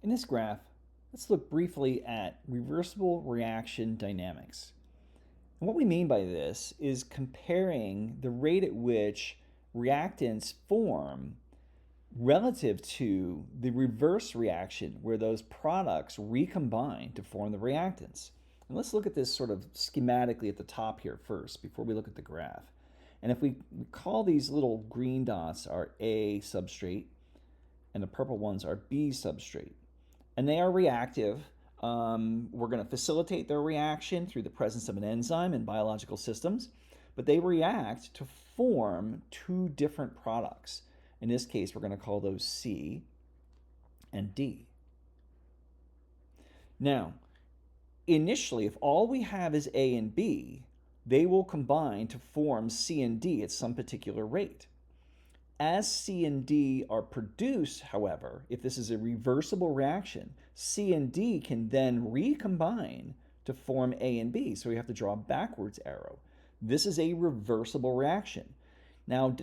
In this graph, let's look briefly at reversible reaction dynamics. And what we mean by this is comparing the rate at which reactants form relative to the reverse reaction where those products recombine to form the reactants. And let's look at this sort of schematically at the top here first before we look at the graph. And if we call these little green dots our A substrate and the purple ones are B substrate, and they are reactive. We're going to facilitate their reaction through the presence of an enzyme in biological systems, but they react to form two different products. In this case, we're going to call those C and D. Now, initially, if all we have is A and B, they will combine to form C and D at some particular rate. As C and D are produced, however, if this is a reversible reaction, C and D can then recombine to form A and B. So we have to draw a backwards arrow. This is a reversible reaction. Now,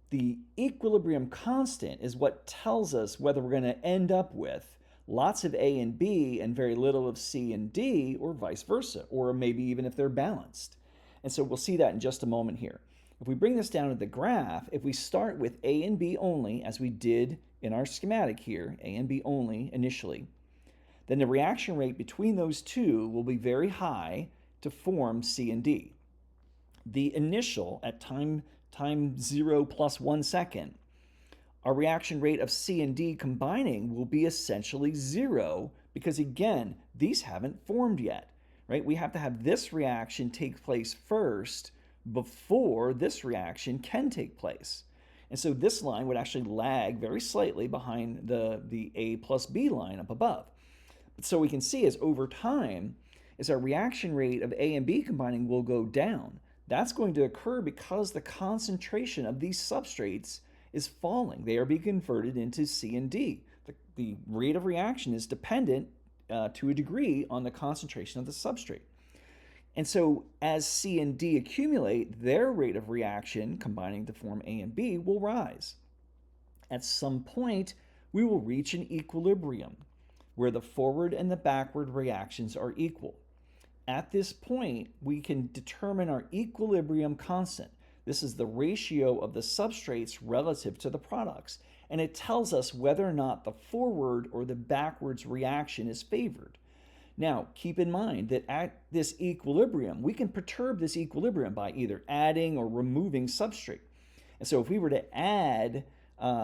the equilibrium constant is what tells us whether we're going to end up with lots of A and B and very little of C and D, or vice versa, or maybe even if they're balanced. And so we'll see that in just a moment here. If we bring this down to the graph, if we start with A and B only, as we did in our schematic here, A and B only initially, then the reaction rate between those two will be very high to form C and D. The initial, at time 0 plus 1 second, our reaction rate of C and D combining will be essentially 0 because, again, these haven't formed yet, right? We have to have this reaction take place first before this reaction can take place. And so this line would actually lag very slightly behind the A plus B line up above. So we can see as over time, as our reaction rate of A and B combining will go down. That's going to occur because the concentration of these substrates is falling. They are being converted into C and D. The rate of reaction is dependent to a degree on the concentration of the substrate. And so as C and D accumulate, their rate of reaction combining to form A and B will rise. At some point, we will reach an equilibrium where the forward and the backward reactions are equal. At this point, we can determine our equilibrium constant. This is the ratio of the substrates relative to the products, and it tells us whether or not the forward or the backwards reaction is favored. Now, keep in mind that at this equilibrium, we can perturb this equilibrium by either adding or removing substrate. And so if we were to add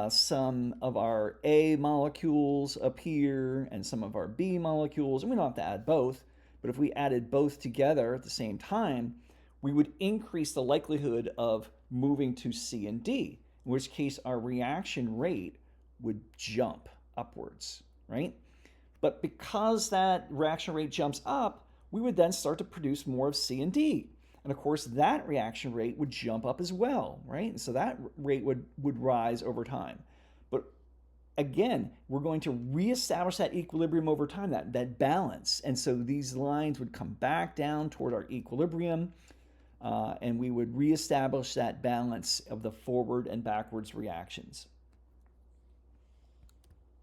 some of our A molecules up here and some of our B molecules, and we don't have to add both, but if we added both together at the same time, we would increase the likelihood of moving to C and D, in which case our reaction rate would jump upwards, right? But because that reaction rate jumps up, we would then start to produce more of C and D. And of course, that reaction rate would jump up as well, right? And so that rate would rise over time. But again, we're going to reestablish that equilibrium over time, that balance. And so these lines would come back down toward our equilibrium, and we would reestablish that balance of the forward and backwards reactions.